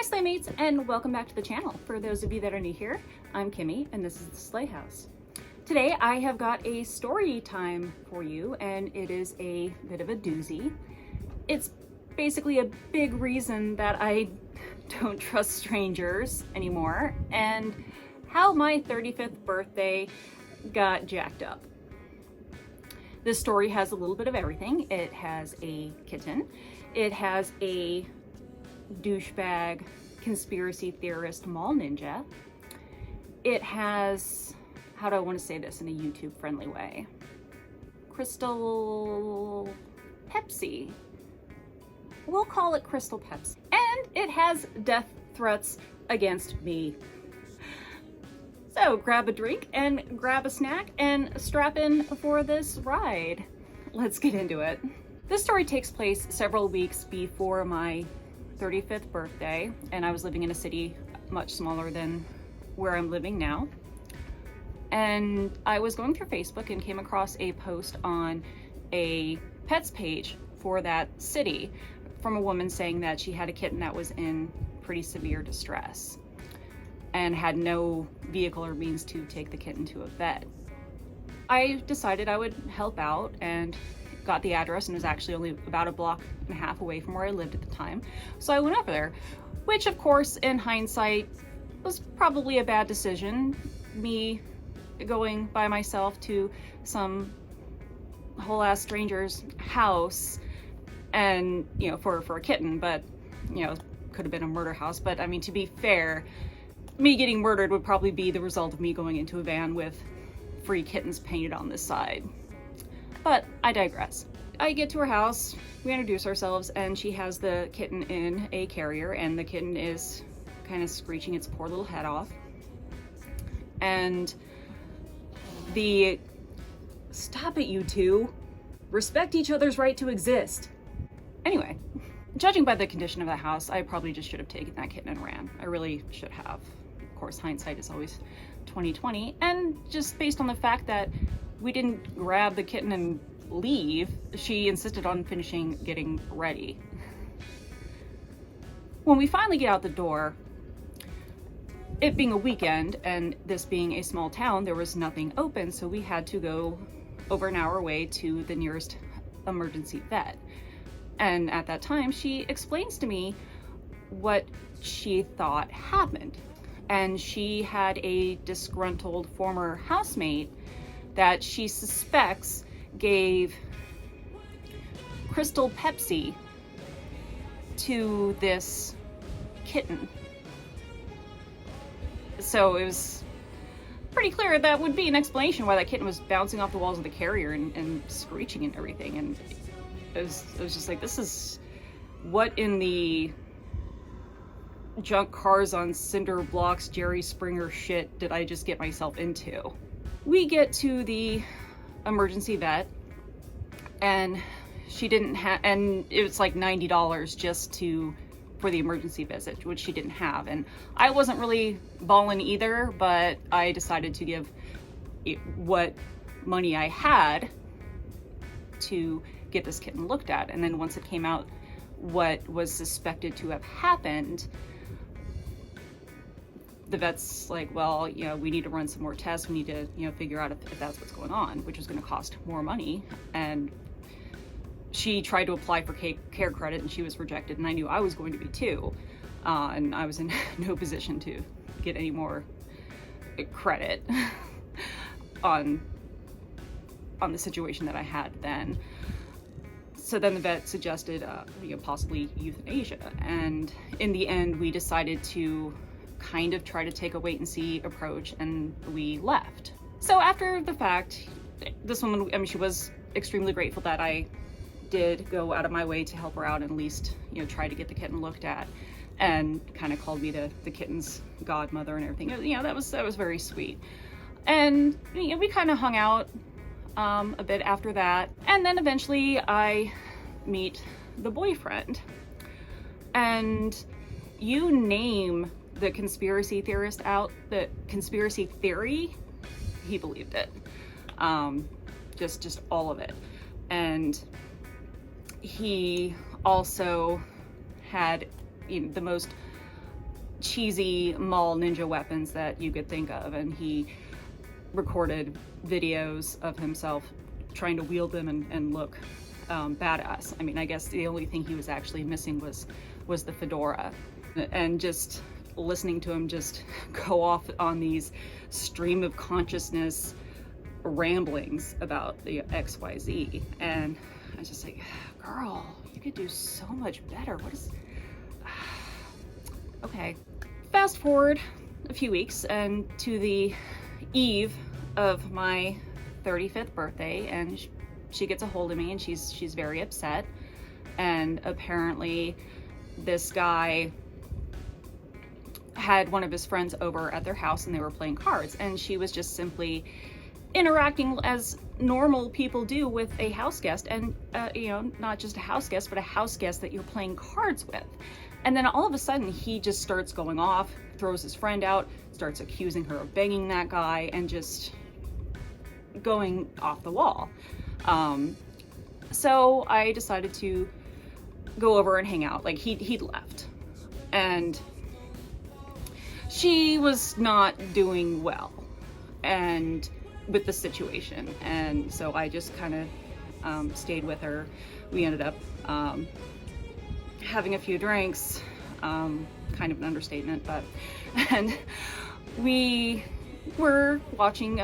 Slaymates, and welcome back to the channel. For those of you that are new here, I'm Kimmy and this is the Slay House. Today I have got a story time for you, and it is a bit of a doozy. It's basically a big reason that I don't trust strangers anymore, and how my 35th birthday got jacked up. This story has a little bit of everything. It has a kitten, it has a douchebag conspiracy theorist mall ninja. It has, how do I want to say this in a YouTube friendly way? Crystal Pepsi. We'll call it Crystal Pepsi. And it has death threats against me. So grab a drink and grab a snack and strap in for this ride. Let's get into it. This story takes place several weeks before my 35th birthday, and I was living in a city much smaller than where I'm living now. And I was going through Facebook and came across a post on a pets page for that city from a woman saying that she had a kitten that was in pretty severe distress and had no vehicle or means to take the kitten to a vet. I decided I would help out and got the address, and was actually only about a block and a half away from where I lived at the time. So I went over there, which of course in hindsight was probably a bad decision. Me going by myself to some whole ass stranger's house and, you know, for a kitten, but you know, could have been a murder house. But I mean, to be fair, me getting murdered would probably be the result of me going into a van with free kittens painted on this side. But I digress. I get to her house, we introduce ourselves, and she has the kitten in a carrier, and the kitten is kind of screeching its poor little head off. And the, stop it you two, respect each other's right to exist. Anyway, judging by the condition of the house, I probably just should have taken that kitten and ran. I really should have. Of course, hindsight is always 20/20, and just based on the fact that we didn't grab the kitten and leave, she insisted on finishing getting ready. When we finally get out the door, it being a weekend and this being a small town, there was nothing open, so we had to go over an hour away to the nearest emergency vet. And at that time, she explains to me what she thought happened. And she had a disgruntled former housemate that she suspects gave Crystal Pepsi to this kitten. So it was pretty clear that would be an explanation why that kitten was bouncing off the walls of the carrier and screeching and everything. And it was just like, this is what in the junk cars on cinder blocks Jerry Springer shit did I just get myself into? We get to the emergency vet, and she didn't have, and it was like $90 just for the emergency visit, which she didn't have. And I wasn't really balling either, but I decided to give what money I had to get this kitten looked at. And then once it came out what was suspected to have happened, the vet's like, well, you know, we need to run some more tests. We need to, you know, figure out if that's what's going on, which was going to cost more money. And she tried to apply for care credit, and she was rejected. And I knew I was going to be too. And I was in no position to get any more credit on the situation that I had then. So then the vet suggested, you know, possibly euthanasia. And in the end, we decided to kind of try to take a wait and see approach, and we left. So after the fact, this woman, I mean, she was extremely grateful that I did go out of my way to help her out and at least, you know, try to get the kitten looked at, and kind of called me the kitten's godmother and everything. You know, that was very sweet. And you know, we kind of hung out a bit after that, and then eventually I meet the boyfriend, and you name the conspiracy theorist out, the conspiracy theory, he believed it. Just all of it. And he also had, you know, the most cheesy mall ninja weapons that you could think of, and he recorded videos of himself trying to wield them and look badass. I mean, I guess the only thing he was actually missing was the fedora. And just listening to him just go off on these stream of consciousness ramblings about the XYZ, and I was just like, girl, you could do so much better. What is okay. Fast forward a few weeks and to the eve of my 35th birthday, and she gets a hold of me, and she's very upset. And apparently this guy had one of his friends over at their house, and they were playing cards, and she was just simply interacting as normal people do with a house guest, and you know, not just a house guest, but a house guest that you're playing cards with. And then all of a sudden he just starts going off, throws his friend out, starts accusing her of banging that guy, and just going off the wall. So I decided to go over and hang out. Like, he'd left, and she was not doing well and with the situation, and so I just kind of stayed with her. We ended up having a few drinks, kind of an understatement, but and we were watching,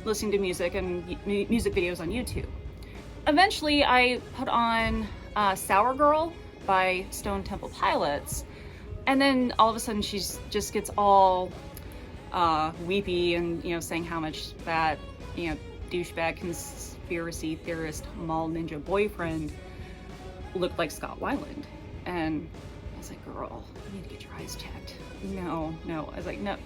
listening to music and music videos on YouTube. Eventually I put on Sour Girl by Stone Temple Pilots, and then all of a sudden she just gets all weepy and, you know, saying how much that, you know, douchebag conspiracy theorist mall ninja boyfriend looked like Scott Weiland. And I was like, girl, you need to get your eyes checked. No. I was like, no.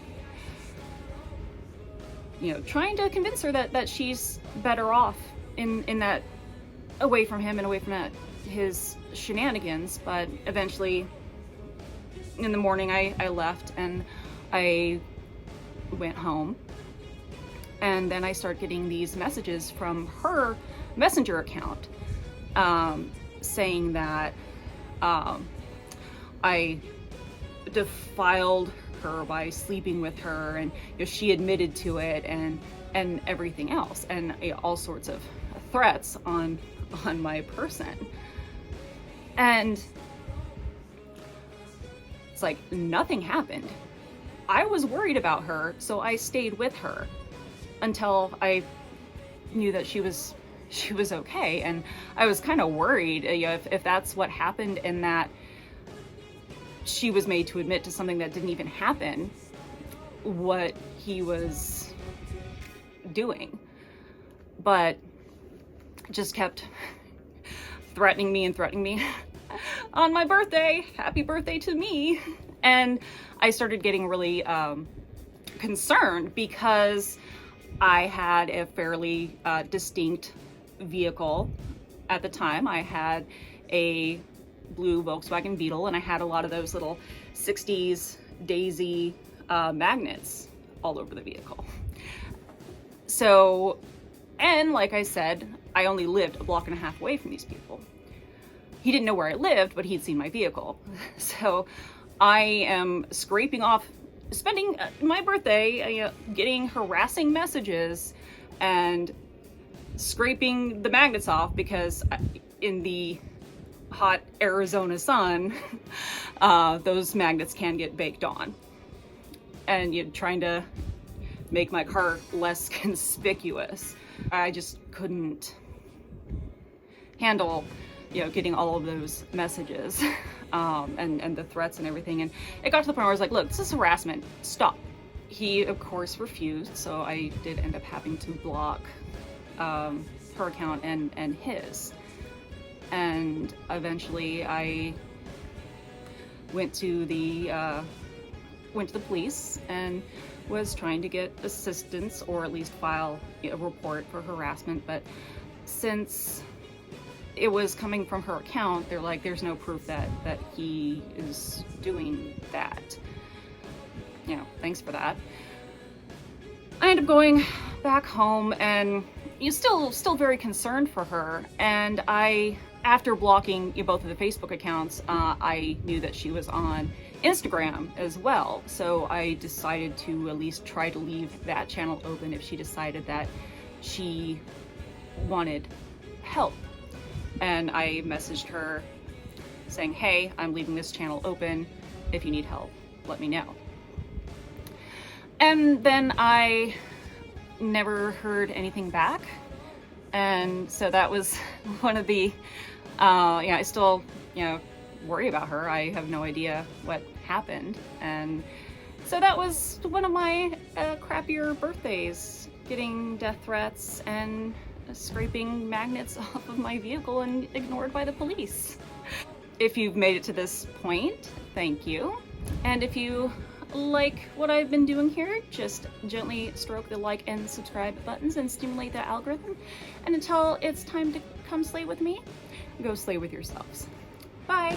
You know, trying to convince her that she's better off in that, away from him and away from his shenanigans. But eventually in the morning I left, and I went home, and then I started getting these messages from her Messenger account, saying that I defiled her by sleeping with her, and, you know, she admitted to it, and everything else, and, you know, all sorts of threats on my person. And it's like nothing happened. I was worried about her, so I stayed with her until I knew that she was okay. And I was kind of worried, you know, if that's what happened, and that she was made to admit to something that didn't even happen, what he was doing. But just kept threatening me on my birthday. Happy birthday to me. And I started getting really concerned, because I had a fairly distinct vehicle at the time. I had a blue Volkswagen Beetle, and I had a lot of those little 60s daisy magnets all over the vehicle. So, and like I said, I only lived a block and a half away from these people. He didn't know where I lived, but he'd seen my vehicle. So I am scraping off, spending my birthday getting harassing messages and scraping the magnets off, because in the hot Arizona sun, those magnets can get baked on. And you're trying to make my car less conspicuous. I just couldn't handle, you know, getting all of those messages, and the threats and everything. And it got to the point where I was like, look, this is harassment, stop. He of course refused, so I did end up having to block her account and his. And eventually I went to the police and was trying to get assistance, or at least file a report for harassment. But since it was coming from her account, they're like, there's no proof that he is doing that. You know, thanks for that. I ended up going back home, and still very concerned for her. And after blocking both of the Facebook accounts, I knew that she was on Instagram as well. So I decided to at least try to leave that channel open if she decided that she wanted help. And I messaged her saying, hey, I'm leaving this channel open. If you need help, let me know. And then I never heard anything back. And so that was one of the, I still, worry about her. I have no idea what happened. And so that was one of my crappier birthdays, getting death threats and scraping magnets off of my vehicle and ignored by the police. If you've made it to this point, thank you. And if you like what I've been doing here, just gently stroke the like and subscribe buttons and stimulate the algorithm. And until it's time to come slay with me, go slay with yourselves. Bye.